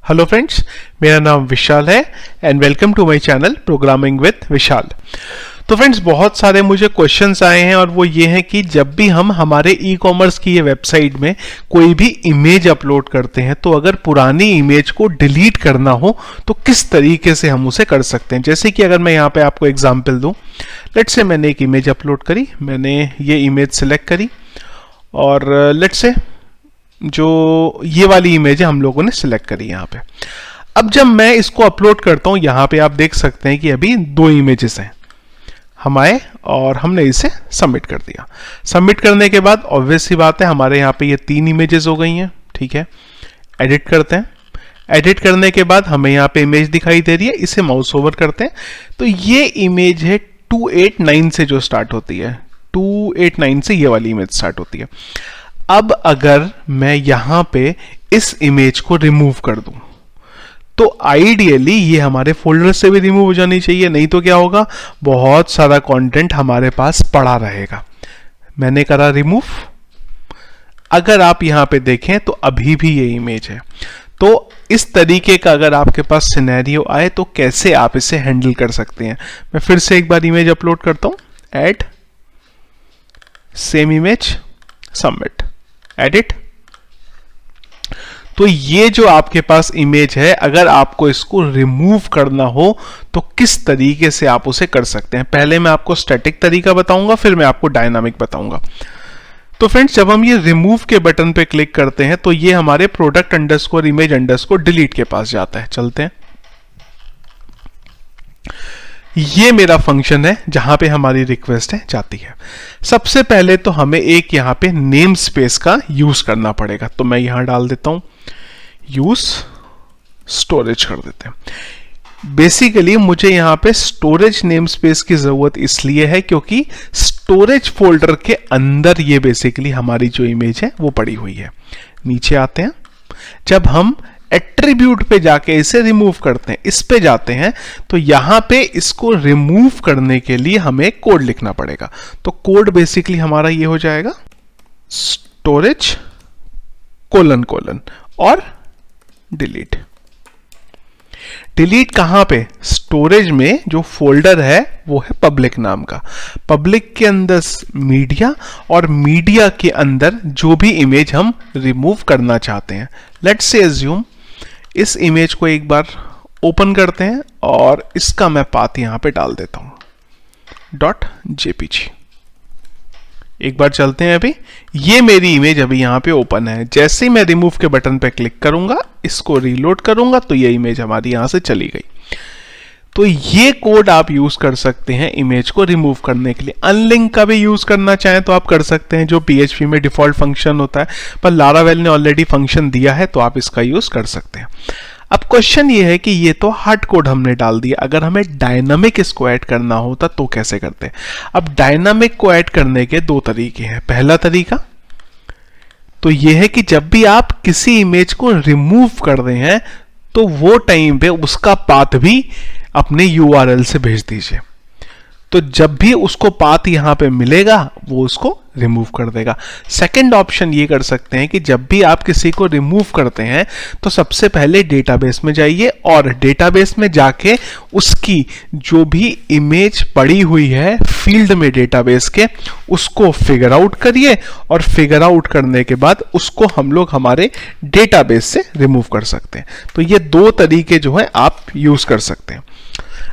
Hello friends, मेरा नाम विशाल है and welcome to my channel programming with Vishal. तो फ्रेंड्स, बहुत सारे मुझे क्वेश्चंस आए हैं और वो ये हैं कि जब भी हम हमारे ई कॉमर्स की ये वेबसाइट में कोई भी इमेज अपलोड करते हैं तो अगर पुरानी इमेज को डिलीट करना हो तो किस तरीके से हम उसे कर सकते हैं। जैसे कि अगर मैं यहाँ पे आपको एग्जाम्पल दूँ, लेट्स से मैंने एक इमेज अपलोड करी, मैंने ये इमेज सेलेक्ट करी और लेट्स से जो ये वाली इमेज है हम लोगों ने सिलेक्ट करी यहाँ पे। अब जब मैं इसको अपलोड करता हूँ, यहाँ पे आप देख सकते हैं कि अभी दो इमेजेस हैं, हम आए और हमने इसे सबमिट कर दिया। सबमिट करने के बाद ऑब्वियस सी बात है हमारे यहाँ पे ये तीन इमेजेस हो गई हैं। ठीक है, एडिट करते हैं। एडिट करने के बाद हमें यहाँ पे इमेज दिखाई दे रही है, इसे माउस ओवर करते हैं तो ये इमेज है 289 से जो स्टार्ट होती है, 289 से ये वाली इमेज स्टार्ट होती है। अब अगर मैं यहां पे इस इमेज को रिमूव कर दूं तो आइडियली ये हमारे फोल्डर से भी रिमूव हो जानी चाहिए, नहीं तो क्या होगा, बहुत सारा कंटेंट हमारे पास पड़ा रहेगा। मैंने करा रिमूव। अगर आप यहां पे देखें तो अभी भी ये इमेज है। तो इस तरीके का अगर आपके पास सिनेरियो आए तो कैसे आप इसे हैंडल कर सकते हैं। मैं फिर से एक बार इमेज अपलोड करता हूं, add same image, submit, edit. तो ये जो आपके पास इमेज है, अगर आपको इसको रिमूव करना हो तो किस तरीके से आप उसे कर सकते हैं। पहले मैं आपको स्टैटिक तरीका बताऊंगा, फिर मैं आपको डायनामिक बताऊंगा। तो फ्रेंड्स, जब हम ये रिमूव के बटन पे क्लिक करते हैं तो ये हमारे product underscore image underscore delete के पास जाता है। चलते हैं, ये मेरा फंक्शन है जहां पे हमारी रिक्वेस्ट है जाती है। सबसे पहले तो हमें एक यहां पे नेम स्पेस का यूज करना पड़ेगा, तो मैं यहां डाल देता हूं यूज स्टोरेज कर देते हैं। बेसिकली मुझे यहां पे स्टोरेज नेम स्पेस की जरूरत इसलिए है क्योंकि स्टोरेज फोल्डर के अंदर ये बेसिकली हमारी जो इमेज है वो पड़ी हुई है। नीचे आते हैं, जब हम एट्रीब्यूट पे जाके इसे रिमूव करते हैं, इस पे जाते हैं तो यहां पे इसको रिमूव करने के लिए हमें कोड लिखना पड़ेगा। तो कोड बेसिकली हमारा ये हो जाएगा स्टोरेज कोलन कोलन और डिलीट। डिलीट कहां पे, स्टोरेज में जो फोल्डर है वो है पब्लिक नाम का। पब्लिक के अंदर मीडिया और मीडिया के अंदर जो भी इमेज हम रिमूव करना चाहते हैं। लेट्स से अज्यूम इस इमेज को एक बार ओपन करते हैं और इसका मैं पाथ यहां पे डाल देता हूं .jpg। एक बार चलते हैं, अभी ये मेरी इमेज अभी यहां पे ओपन है। जैसे ही मैं रिमूव के बटन पे क्लिक करूंगा, इसको रीलोड करूंगा तो ये इमेज हमारी यहां से चली गई। तो ये कोड आप यूज कर सकते हैं इमेज को रिमूव करने के लिए। अनलिंक का भी यूज करना चाहें तो आप कर सकते हैं, जो PHP में डिफॉल्ट फंक्शन होता है, पर लारावेल ने ऑलरेडी फंक्शन दिया है तो आप इसका यूज कर सकते हैं। अब क्वेश्चन ये है कि ये तो हार्ड कोड हमने डाल दिया, अगर हमें डायनामिक इसको ऐड करना होता तो कैसे करते हैं। अब डायनामिक को ऐड करने के दो तरीके हैं। पहला तरीका तो ये है कि जब भी आप किसी इमेज को रिमूव कर रहे हैं तो वो टाइम पे उसका पाथ भी अपने URL से भेज दीजिए। तो जब भी उसको पाथ यहां पे मिलेगा वो उसको रिमूव कर देगा। सेकंड ऑप्शन ये कर सकते हैं कि जब भी आप किसी को रिमूव करते हैं तो सबसे पहले डेटाबेस में जाइए और डेटाबेस में जाके उसकी जो भी इमेज पड़ी हुई है फील्ड में डेटाबेस के, उसको फिगर आउट करिए और फिगर आउट करने के बाद उसको हम लोग हमारे डेटाबेस से रिमूव कर सकते हैं। तो ये दो तरीके जो है आप यूज कर सकते हैं।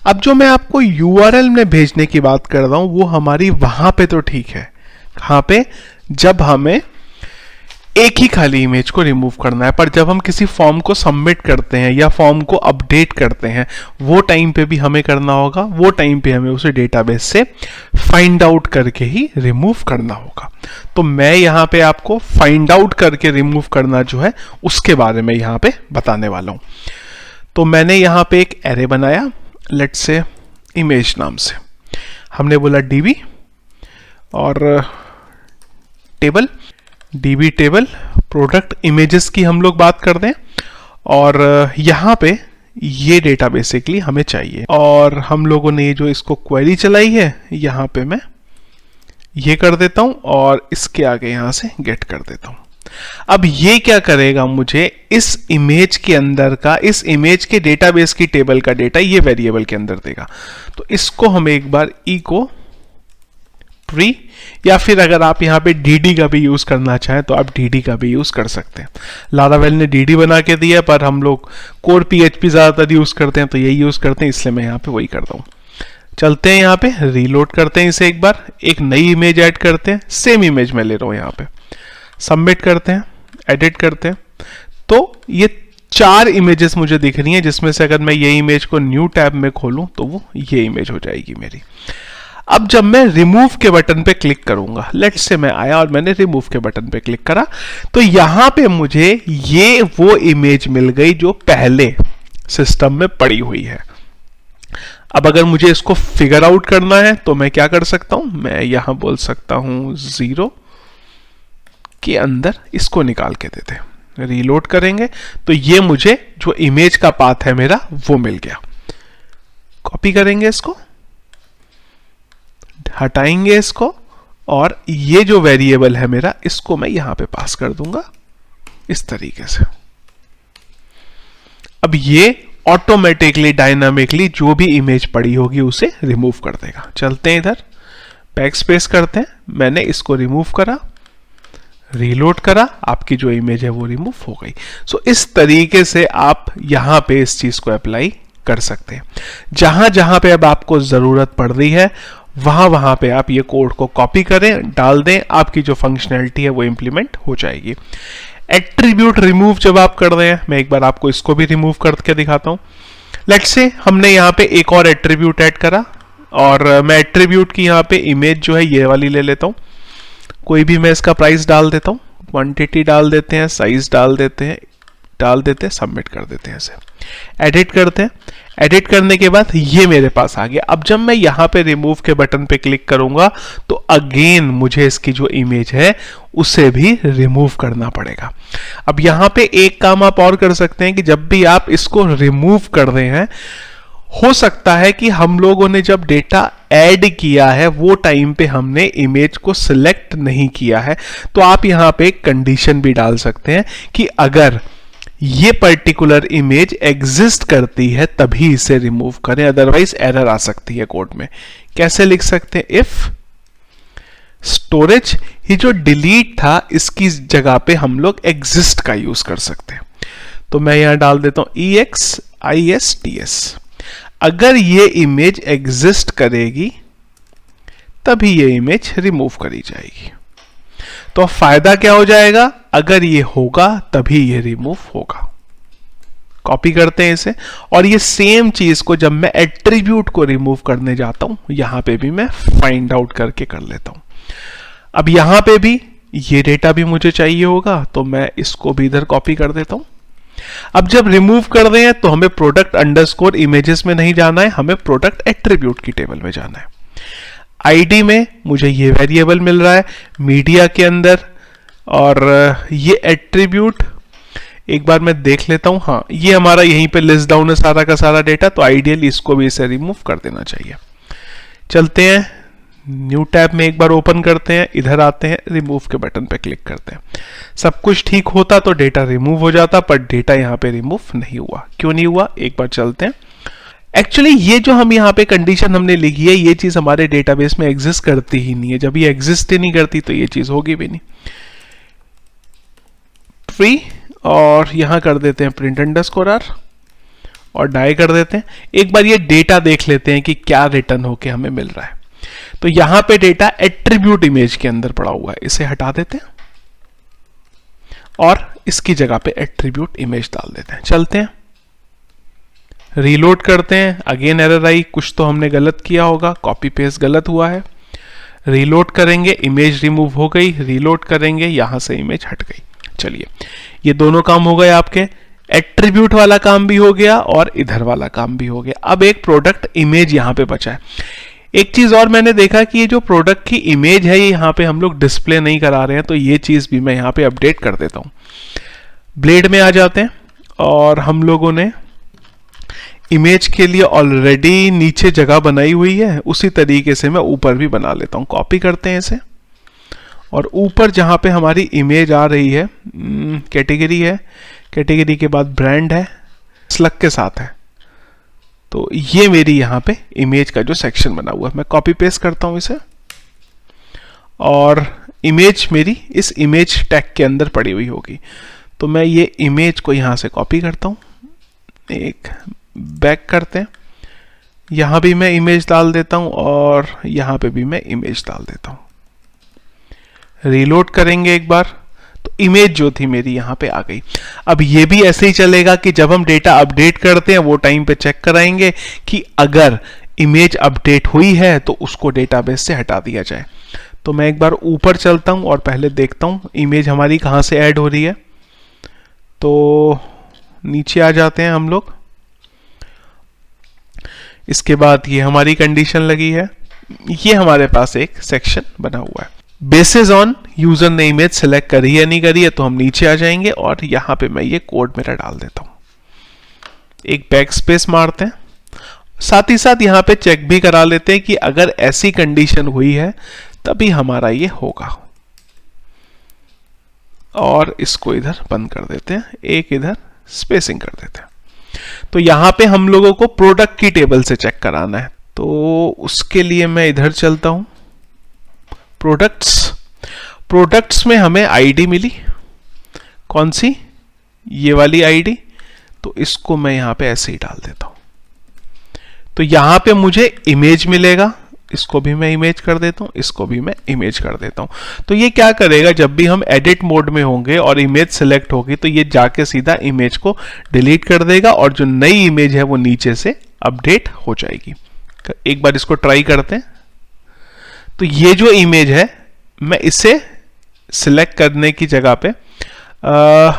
अब जो मैं आपको URL में भेजने की बात कर रहा हूं वो हमारी वहां पे तो ठीक है, कहां पे, जब हमें एक ही खाली इमेज को रिमूव करना है। पर जब हम किसी फॉर्म को सबमिट करते हैं या फॉर्म को अपडेट करते हैं वो टाइम पे भी हमें करना होगा, वो टाइम पे हमें उसे डेटाबेस से फाइंड आउट करके ही रिमूव करना होगा। तो मैं यहां पे आपको फाइंड आउट करके रिमूव करना जो है उसके बारे में यहां पे बताने वाला हूं। तो मैंने यहां पे एक एरे बनाया, लेट्स से इमेज नाम से, हमने बोला DB और table, DB table, product images की हम लोग बात कर दें और यहां पे ये डेटा बेसिकली हमें चाहिए। और हम लोगों ने जो इसको क्वेरी चलाई है यहां पे मैं ये कर देता हूं और इसके आगे यहां से गेट कर देता हूं। अब ये क्या करेगा, मुझे इस इमेज के अंदर का, इस इमेज के डेटाबेस की टेबल का डेटा ये वेरिएबल के अंदर देगा। तो इसको हम एक बार इको प्री, या फिर अगर आप यहाँ पे dd का भी यूज करना चाहें तो आप dd का भी यूज कर सकते हैं। लारावेल ने dd बना के दिया, पर हम लोग कोर PHP ज्यादातर यूज करते हैं तो यही यूज करते हैं, इसलिए मैं यहाँ पे वही करता हूँ। चलते हैं यहाँ पे, रीलोड करते हैं इसे एक बार, एक नई इमेज ऐड करते हैं, सेम इमेज मैं ले रहा हूँ यहाँ पे, सबमिट करते हैं, एडिट करते हैं। तो ये 4 इमेजेस मुझे दिख रही हैं, जिसमें से अगर मैं ये इमेज को न्यू टैब में खोलूं तो वो ये इमेज हो जाएगी मेरी। अब जब मैं रिमूव के बटन पे क्लिक करूंगा, लेट्स से मैं आया और मैंने रिमूव के बटन पे क्लिक करा, तो यहां पे मुझे ये वो इमेज मिल गई जो पहले सिस्टम में पड़ी हुई है। अब अगर मुझे इसको फिगर आउट करना है तो मैं क्या कर सकता हूं, मैं यहां बोल सकता हूं 0 के अंदर इसको निकाल के देते हैं। रीलोड करेंगे तो ये मुझे जो इमेज का पाथ है मेरा वो मिल गया। कॉपी करेंगे इसको, हटाएंगे इसको, और ये जो वेरिएबल है मेरा इसको मैं यहां पे पास कर दूंगा इस तरीके से। अब ये ऑटोमेटिकली डायनामिकली जो भी इमेज पड़ी होगी उसे रिमूव कर देगा। चलते हैं इधर, बैक स्पेस करते हैं, मैंने इसको रिमूव करा, रीलोड करा, आपकी जो इमेज है वो रिमूव हो गई। सो इस तरीके से आप यहां पे इस चीज को अप्लाई कर सकते हैं। जहां जहां पे अब आपको जरूरत पड़ रही है वहां पे आप ये कोड को कॉपी करें, डाल दें, आपकी जो फंक्शनैलिटी है वो इंप्लीमेंट हो जाएगी। एट्रीब्यूट रिमूव जब आप कर रहे हैं, मैं एक बार आपको इसको भी रिमूव करके दिखाता हूं। लेट्स से हमने यहाँ पे एक और एट्रीब्यूट ऐड करा, और मैं एट्रीब्यूट की यहाँ पे इमेज जो है ये वाली ले लेता हूँ। कोई भी मैं इसका प्राइस डाल देता हूँ, क्वांटिटी डाल देते हैं, साइज डाल देते हैं, सबमिट कर देते हैं इसे, एडिट करते हैं। एडिट करने के बाद ये मेरे पास आ गया। अब जब मैं यहां पे रिमूव के बटन पे क्लिक करूंगा तो अगेन मुझे इसकी जो इमेज है उसे भी रिमूव करना पड़ेगा। अब यहां पे एक काम आप और कर सकते हैं कि जब भी आप इसको रिमूव कर रहे हैं, हो सकता है कि हम लोगों ने जब डेटा ऐड किया है वो टाइम पे हमने इमेज को सिलेक्ट नहीं किया है, तो आप यहां पे एक कंडीशन भी डाल सकते हैं कि अगर ये पर्टिकुलर इमेज एग्जिस्ट करती है तभी इसे रिमूव करें, अदरवाइज एरर आ सकती है कोड में। कैसे लिख सकते हैं, इफ स्टोरेज, ये जो डिलीट था इसकी जगह पे हम लोग एग्जिस्ट का यूज कर सकते हैं। तो मैं यहां डाल देता हूं EXISTS। अगर ये इमेज एग्जिस्ट करेगी तभी ये इमेज रिमूव करी जाएगी। तो फायदा क्या हो जाएगा, अगर ये होगा तभी ये रिमूव होगा। कॉपी करते हैं इसे, और ये सेम चीज को जब मैं एट्रीब्यूट को रिमूव करने जाता हूं यहां पे भी मैं फाइंड आउट करके कर लेता हूं। अब यहां पे भी ये डेटा भी मुझे चाहिए होगा, तो मैं इसको भी इधर कॉपी कर देता हूं। अब जब रिमूव कर रहे हैं तो हमें प्रोडक्ट अंडरस्कोर इमेजेस में नहीं जाना है, हमें प्रोडक्ट एट्रीब्यूट की टेबल में जाना है। आईडी में मुझे ये वेरिएबल मिल रहा है मीडिया के अंदर, और ये एट्रीब्यूट एक बार मैं देख लेता हूं, हाँ ये हमारा यहीं पे लिस्ट डाउन है सारा का सारा डेटा, तो आइडियली इसको भी इसे रिमूव कर देना चाहिए। चलते हैं न्यू टैब में, एक बार ओपन करते हैं, इधर आते हैं, रिमूव के बटन पे क्लिक करते हैं। सब कुछ ठीक होता तो डेटा रिमूव हो जाता, पर डेटा यहां पे रिमूव नहीं हुआ। क्यों नहीं हुआ, एक बार चलते हैं। एक्चुअली ये जो हम यहाँ पे कंडीशन हमने लिखी है ये चीज हमारे डेटाबेस में एग्जिस्ट करती ही नहीं है। जब ये एग्जिस्ट ही नहीं करती तो ये चीज होगी भी नहीं। फ्री, और यहां कर देते हैं प्रिंट अंडरस्कोर आर, और डाई कर देते हैं। एक बार ये डेटा देख लेते हैं कि क्या रिटर्न होके हमें मिल रहा है। तो यहां पे डेटा एट्रीब्यूट इमेज के अंदर पड़ा हुआ है, इसे हटा देते हैं और इसकी जगह पे एट्रीब्यूट इमेज डाल देते हैं। चलते हैं, रीलोड करते हैं, अगेन एरर आई, कुछ तो हमने गलत किया होगा, कॉपी पेस्ट गलत हुआ है। रीलोड करेंगे, इमेज रिमूव हो गई, रीलोड करेंगे, यहां से इमेज हट गई। चलिए, ये दोनों काम हो गए आपके, एट्रीब्यूट वाला काम भी हो गया और इधर वाला काम भी हो गया। अब एक प्रोडक्ट इमेज यहां पे बचा है। एक चीज और मैंने देखा कि ये जो प्रोडक्ट की इमेज है ये यहां पे हम लोग डिस्प्ले नहीं करा रहे हैं, तो ये चीज भी मैं यहां पे अपडेट कर देता हूं। ब्लेड में आ जाते हैं, और हम लोगों ने इमेज के लिए ऑलरेडी नीचे जगह बनाई हुई है, उसी तरीके से मैं ऊपर भी बना लेता हूं। कॉपी करते हैं इसे और ऊपर जहाँ पे हमारी इमेज आ रही है, कैटेगरी है, कैटेगरी के बाद ब्रांड है, स्लग के साथ है। तो ये मेरी यहाँ पे इमेज का जो सेक्शन बना हुआ है, मैं कॉपी पेस्ट करता हूँ इसे, और इमेज मेरी इस इमेज टैग के अंदर पड़ी हुई होगी। तो मैं ये इमेज को यहाँ से कॉपी करता हूँ, एक बैक करते हैं, यहाँ भी मैं इमेज डाल देता हूँ और यहाँ पे भी मैं इमेज डाल देता हूँ। रीलोड करेंगे एक बार, तो इमेज जो थी मेरी यहाँ पे आ गई। अब ये भी ऐसे ही चलेगा कि जब हम डेटा अपडेट करते हैं वो टाइम पे चेक कराएंगे कि अगर इमेज अपडेट हुई है तो उसको डेटाबेस से हटा दिया जाए। तो मैं एक बार ऊपर चलता हूँ और पहले देखता हूँ इमेज हमारी कहाँ से ऐड हो रही है। तो नीचे आ जाते हैं हम लोग, इसके बाद ये हमारी कंडीशन लगी है, ये हमारे पास एक सेक्शन बना हुआ है। बेसिस ऑन यूजर ने इमेज सेलेक्ट करी है नहीं करी है, तो हम नीचे आ जाएंगे और यहाँ पे मैं ये कोड मेरा डाल देता हूँ, एक बैक स्पेस मारते हैं। साथ ही साथ यहाँ पे चेक भी करा लेते हैं कि अगर ऐसी कंडीशन हुई है तभी हमारा ये होगा, और इसको इधर बंद कर देते हैं, एक इधर स्पेसिंग कर देते हैं। तो यहाँ पे हम लोगों को प्रोडक्ट की टेबल से चेक कराना है, तो उसके लिए मैं इधर चलता हूं, प्रोडक्ट्स में हमें आईडी मिली, कौन सी, ये वाली आईडी। तो इसको मैं यहाँ पे ऐसे ही डाल देता हूं। तो यहाँ पे मुझे इमेज मिलेगा, इसको भी मैं इमेज कर देता हूँ, इसको भी मैं इमेज कर देता हूँ। तो ये क्या करेगा, जब भी हम एडिट मोड में होंगे और इमेज सेलेक्ट होगी तो ये जाके सीधा इमेज को डिलीट कर देगा और जो नई इमेज है वो नीचे से अपडेट हो जाएगी। एक बार इसको ट्राई करते हैं। तो ये जो इमेज है मैं इसे सिलेक्ट करने की जगह पे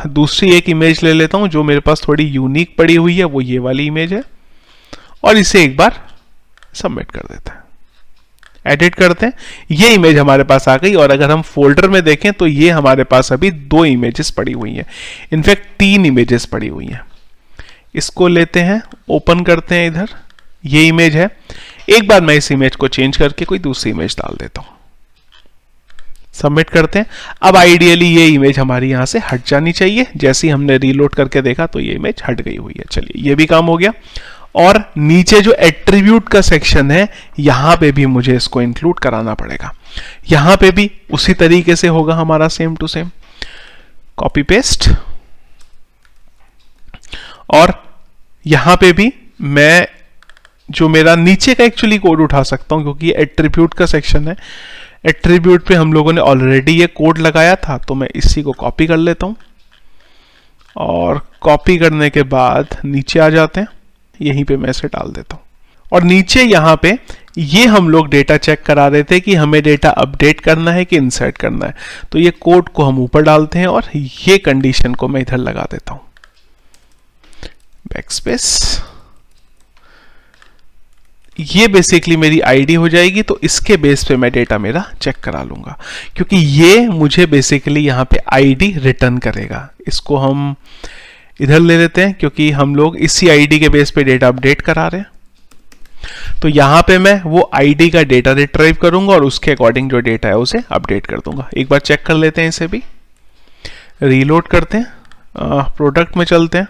दूसरी एक इमेज ले लेता हूँ जो मेरे पास थोड़ी यूनिक पड़ी हुई है, वो ये वाली इमेज है, और इसे एक बार सबमिट कर देते हैं, एडिट करते हैं। ये इमेज हमारे पास आ गई। और अगर हम फोल्डर में देखें तो ये हमारे पास अभी 2 इमेजेस पड़ी हुई हैं, इनफैक्ट 3 इमेजेस पड़ी हुई हैं। इसको लेते हैं, ओपन करते हैं, इधर ये इमेज है। एक बार मैं इस इमेज को चेंज करके कोई दूसरी इमेज डाल देता हूं, सबमिट करते हैं। अब आइडियली ये इमेज हमारी यहां से हट जानी चाहिए। जैसे ही हमने रीलोड करके देखा तो ये इमेज हट गई हुई है। चलिए, ये भी काम हो गया। और नीचे जो एट्रीब्यूट का सेक्शन है, यहां पे भी मुझे इसको इंक्लूड कराना पड़ेगा। यहां पे भी उसी तरीके से होगा हमारा, same to same, copy paste. और यहां पे भी मैं जो मेरा नीचे का एक्चुअली कोड उठा सकता हूं, क्योंकि ये एट्रीब्यूट का सेक्शन है। एट्रीब्यूट पे हम लोगों ने ऑलरेडी ये कोड लगाया था, तो मैं इसी को कॉपी कर लेता हूं। और कॉपी करने के बाद नीचे आ जाते हैं, यहीं पे मैं इसे डाल देता हूं। और नीचे यहां पे ये हम लोग डेटा चेक करा रहे थे कि हमें डेटा अपडेट करना है कि इंसर्ट करना है। तो ये कोड को हम ऊपर डालते हैं और ये कंडीशन को मैं इधर लगा देता हूं, बैकस्पेस। ये बेसिकली मेरी आईडी हो जाएगी। तो इसके बेस पे मैं डेटा मेरा चेक करा लूंगा, क्योंकि ये मुझे बेसिकली यहां पे आईडी रिटर्न करेगा। इसको हम इधर ले लेते हैं, क्योंकि हम लोग इसी आईडी के बेस पे डेटा अपडेट करा रहे हैं। तो यहां पे मैं वो आईडी का डेटा रिट्रीव करूंगा और उसके अकॉर्डिंग जो डेटा है उसे अपडेट कर दूंगा। एक बार चेक कर लेते हैं, इसे भी रीलोड करते हैं, प्रोडक्ट में चलते हैं,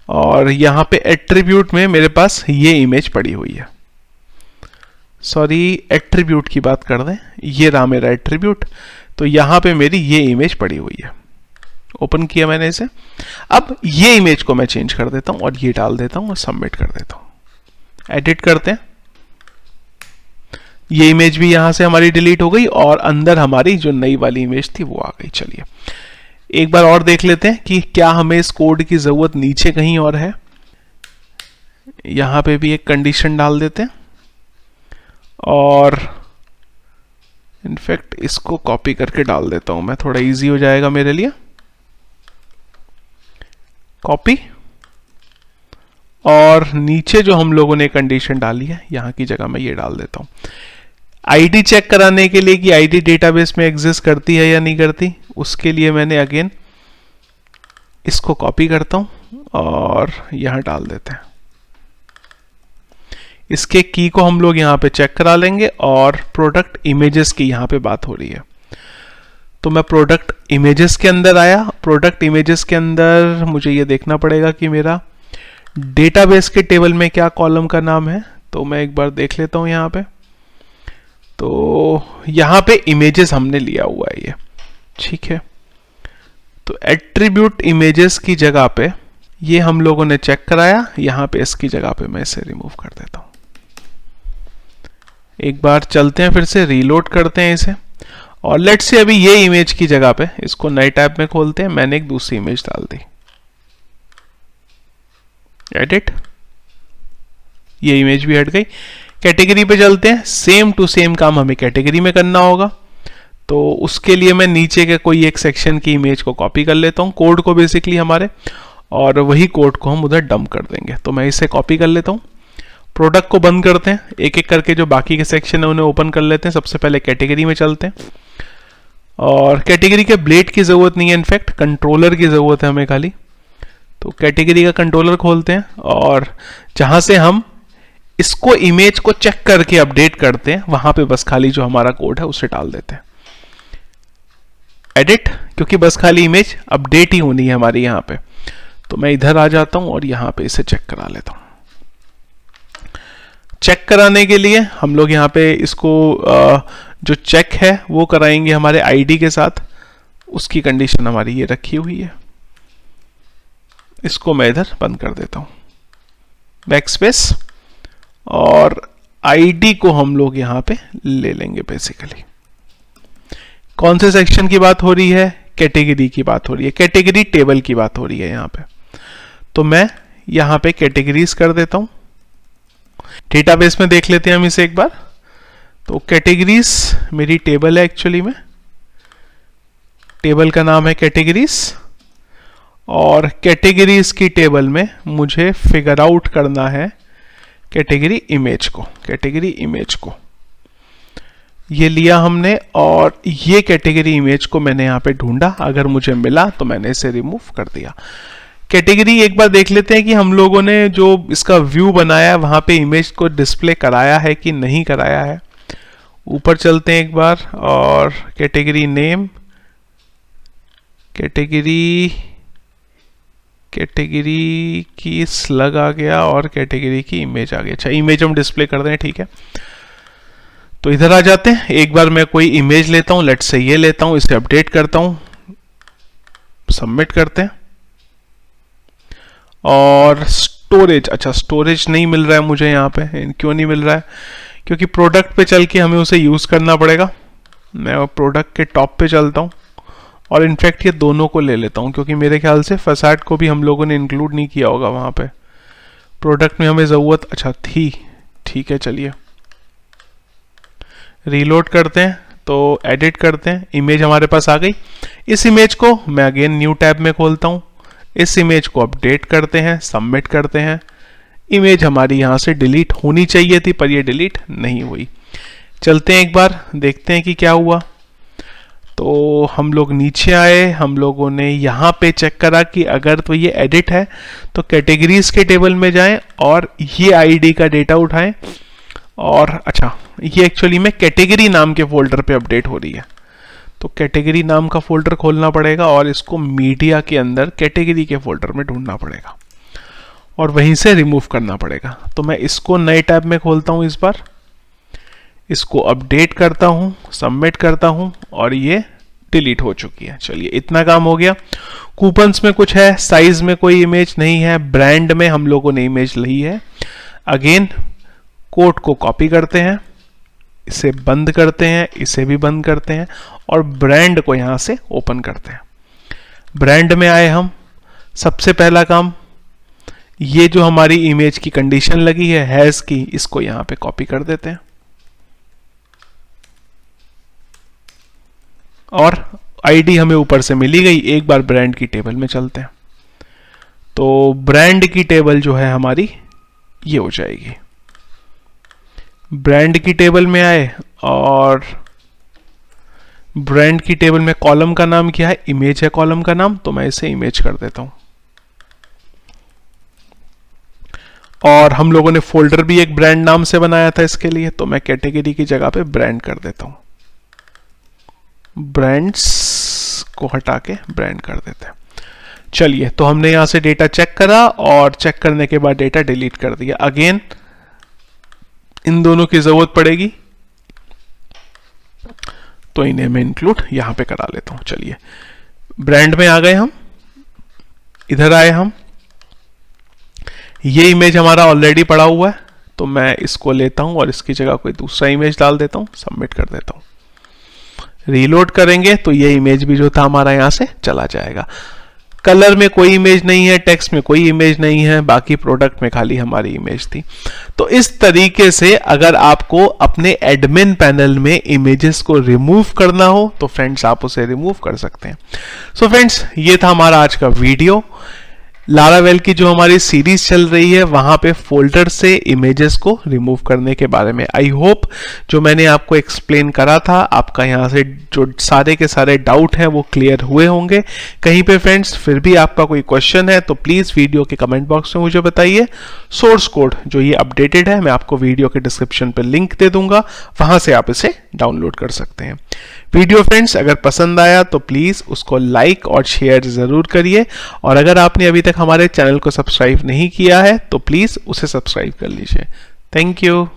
और यहां पे एट्रीब्यूट में मेरे पास ये इमेज पड़ी हुई है। सॉरी, एट्रीब्यूट की बात कर दें, ये रहा मेरा एट्रीब्यूट। तो यहां पे मेरी ये इमेज पड़ी हुई है, ओपन किया मैंने इसे। अब ये इमेज को मैं चेंज कर देता हूं और ये डाल देता हूं और सबमिट कर देता हूं। एडिट करते हैं, ये इमेज भी यहां से हमारी डिलीट हो गई और अंदर हमारी जो नई वाली इमेज थी वो आ गई। चलिए, एक बार और देख लेते हैं कि क्या हमें इस कोड की जरूरत नीचे कहीं और है। यहां पे भी एक कंडीशन डाल देते हैं और इनफैक्ट इसको कॉपी करके डाल देता हूं मैं, थोड़ा इजी हो जाएगा मेरे लिए। कॉपी, और नीचे जो हम लोगों ने कंडीशन डाली है यहां की जगह मैं ये डाल देता हूं। आईडी चेक कराने के लिए कि आईडी डेटाबेस में एग्जिस्ट करती है या नहीं करती, उसके लिए मैंने अगेन इसको कॉपी करता हूं और यहां डाल देते हैं। इसके की को हम लोग यहां पे चेक करा लेंगे और प्रोडक्ट इमेजेस की यहां पे बात हो रही है। तो मैं प्रोडक्ट इमेजेस के अंदर आया। प्रोडक्ट इमेजेस के अंदर मुझे ये देखना पड़ेगा कि मेरा डेटाबेस के टेबल में क्या कॉलम का नाम है। तो मैं एक बार देख लेता हूँ यहाँ पे। तो यहाँ पे इमेजेस हमने लिया हुआ है ये, ठीक है। तो एट्रीब्यूट इमेजेस की जगह पे ये हम लोगों ने चेक कराया, यहाँ पे इसकी जगह पे मैं इसे रिमूव कर देता हूँ। एक बार चलते हैं, फिर से रीलोड करते हैं इसे, और लेट्स से अभी ये इमेज की जगह पे इसको नए टैब में खोलते हैं। मैंने एक दूसरी इमेज डाल दी, एडिट, ये इमेज भी हट गई। कैटेगरी पे चलते हैं, सेम टू सेम काम हमें कैटेगरी में करना होगा। तो उसके लिए मैं नीचे के कोई एक सेक्शन की इमेज को कॉपी कर लेता हूँ, कोड को बेसिकली हमारे, और वही कोड को हम उधर डंप कर देंगे। तो मैं इसे कॉपी कर लेता हूँ। प्रोडक्ट को बंद करते हैं, एक एक करके जो बाकी के सेक्शन है उन्हें ओपन कर लेते हैं। सबसे पहले कैटेगरी में चलते हैं, और कैटेगरी के ब्लेड की ज़रूरत नहीं है, इनफैक्ट कंट्रोलर की ज़रूरत है हमें खाली। तो कैटेगरी का कंट्रोलर खोलते हैं, और जहाँ से हम इसको इमेज को चेक करके अपडेट करते हैं वहाँ पे बस खाली जो हमारा कोड है उसे डाल देते हैं, एडिट, क्योंकि बस खाली इमेज अपडेट ही होनी है हमारी यहाँ पे। तो मैं इधर आ जाता हूँ और यहाँ पे इसे चेक करा लेता हूँ। चेक कराने के लिए हम लोग यहाँ पे इसको जो चेक है वो कराएंगे हमारे आईडी के साथ। उसकी कंडीशन हमारी ये रखी हुई है, इसको मैं इधर बंद कर देता हूँ, बैकस्पेस, और आईडी को हम लोग यहाँ पे ले लेंगे। बेसिकली कौन से सेक्शन की बात हो रही है? कैटेगरी की बात हो रही है, कैटेगरी टेबल की बात हो रही है यहाँ पे। तो मैं यहाँ पे कैटेगरीज कर देता हूँ। डेटाबेस में देख लेते हैं हम इसे एक बार। तो कैटेगरीज मेरी टेबल है, एक्चुअली में टेबल का नाम है कैटेगरीज, और कैटेगरीज की टेबल में मुझे फिगर आउट करना है कैटेगरी इमेज को। कैटेगरी इमेज को ये लिया हमने, और ये कैटेगरी इमेज को मैंने यहाँ पे ढूंढा, अगर मुझे मिला तो मैंने इसे रिमूव कर दिया। कैटेगरी एक बार देख लेते हैं कि हम लोगों ने जो इसका व्यू बनाया वहाँ पे इमेज को डिस्प्ले कराया है कि नहीं कराया है। ऊपर चलते हैं एक बार, और कैटेगरी नेम, कैटेगरी की स्लग आ गया, और कैटेगरी की इमेज आ गई। अच्छा, इमेज हम डिस्प्ले कर दें, ठीक है। तो इधर आ जाते हैं, एक बार मैं कोई इमेज लेता हूँ, लेट्स से ये लेता हूँ, इसे अपडेट करता हूँ, सबमिट करते हैं। और स्टोरेज, अच्छा स्टोरेज नहीं मिल रहा है मुझे यहाँ पे, क्यों नहीं मिल रहा है? क्योंकि प्रोडक्ट पे चल के हमें उसे यूज़ करना पड़ेगा। मैं प्रोडक्ट के टॉप पे चलता हूँ, और इनफैक्ट ये दोनों को ले लेता हूँ, क्योंकि मेरे ख्याल से फसाड को भी हम लोगों ने इंक्लूड नहीं किया होगा वहाँ पे। प्रोडक्ट में हमें ज़रूरत अच्छा थी, ठीक है। चलिए रीलोड करते हैं, तो एडिट करते हैं, इमेज हमारे पास आ गई। इस इमेज को मैं अगेन न्यू टैब में खोलता हूँ, इस इमेज को अपडेट करते हैं, सबमिट करते हैं। इमेज हमारी यहाँ से डिलीट होनी चाहिए थी, पर ये डिलीट नहीं हुई। चलते हैं एक बार, देखते हैं कि क्या हुआ। तो हम लोग नीचे आए, हम लोगों ने यहाँ पे चेक करा कि अगर तो ये एडिट है तो कैटेगरीज के टेबल में जाएं और ये आईडी का डेटा उठाएं। और अच्छा, ये एक्चुअली में कैटेगरी नाम के फोल्डर पे अपडेट हो रही है, तो कैटेगरी नाम का फोल्डर खोलना पड़ेगा और इसको मीडिया के अंदर कैटेगरी के फोल्डर में ढूंढना पड़ेगा और वहीं से रिमूव करना पड़ेगा। तो मैं इसको नए टैब में खोलता हूं, इस बार इसको अपडेट करता हूं, सबमिट करता हूं और ये डिलीट हो चुकी है। चलिए इतना काम हो गया। कूपन्स में कुछ है, साइज में कोई इमेज नहीं है, ब्रांड में हम लोगों ने इमेज ली है। अगेन कोड को कॉपी करते हैं, इसे बंद करते हैं, इसे भी बंद करते हैं और ब्रांड को यहां से ओपन करते हैं। ब्रांड में आए हम, सबसे पहला काम ये जो हमारी इमेज की कंडीशन लगी है हैज की, इसको यहां पे कॉपी कर देते हैं और आईडी हमें ऊपर से मिली गई। एक बार ब्रांड की टेबल में चलते हैं, तो ब्रांड की टेबल जो है हमारी ये हो जाएगी। ब्रांड की टेबल में आए और ब्रांड की टेबल में कॉलम का नाम क्या है, इमेज है कॉलम का नाम, तो मैं इसे इमेज कर देता हूं। और हम लोगों ने फोल्डर भी एक ब्रांड नाम से बनाया था इसके लिए, तो मैं कैटेगरी की जगह पे ब्रांड कर देता हूं, ब्रांड्स। को हटा के ब्रांड कर देते हैं। चलिए, तो हमने यहां से डेटा चेक करा और चेक करने के बाद डेटा डिलीट कर दिया। अगेन इन दोनों की जरूरत पड़ेगी, तो इन्हें मैं इंक्लूड यहां पे करा लेता हूं। चलिए, ब्रांड में आ गए हम, इधर आए हम, ये इमेज हमारा ऑलरेडी पड़ा हुआ है, तो मैं इसको लेता हूं और इसकी जगह कोई दूसरा इमेज डाल देता हूं, सबमिट कर देता हूं। रीलोड करेंगे तो ये इमेज भी जो था हमारा यहां से चला जाएगा। कलर में कोई इमेज नहीं है, टेक्स्ट में कोई इमेज नहीं है, बाकी प्रोडक्ट में खाली हमारी इमेज थी। तो इस तरीके से अगर आपको अपने एडमिन पैनल में इमेजेस को रिमूव करना हो तो फ्रेंड्स आप उसे रिमूव कर सकते हैं। सो फ्रेंड्स, ये था हमारा आज का वीडियो। लारावेल की जो हमारी सीरीज चल रही है वहां पे फोल्डर से इमेजेस को रिमूव करने के बारे में। आई होप जो मैंने आपको एक्सप्लेन करा था, आपका यहां से जो सारे के सारे डाउट हैं वो क्लियर हुए होंगे। कहीं पे फ्रेंड्स फिर भी आपका कोई क्वेश्चन है तो प्लीज वीडियो के कमेंट बॉक्स में मुझे बताइए। सोर्स कोड जो ये अपडेटेड है मैं आपको वीडियो के डिस्क्रिप्शन पर लिंक दे दूंगा, वहां से आप इसे डाउनलोड कर सकते हैं। वीडियो फ्रेंड्स अगर पसंद आया तो प्लीज उसको लाइक और शेयर जरूर करिए, और अगर आपने अभी तक हमारे चैनल को सब्सक्राइब नहीं किया है तो प्लीज उसे सब्सक्राइब कर लीजिए। Thank you.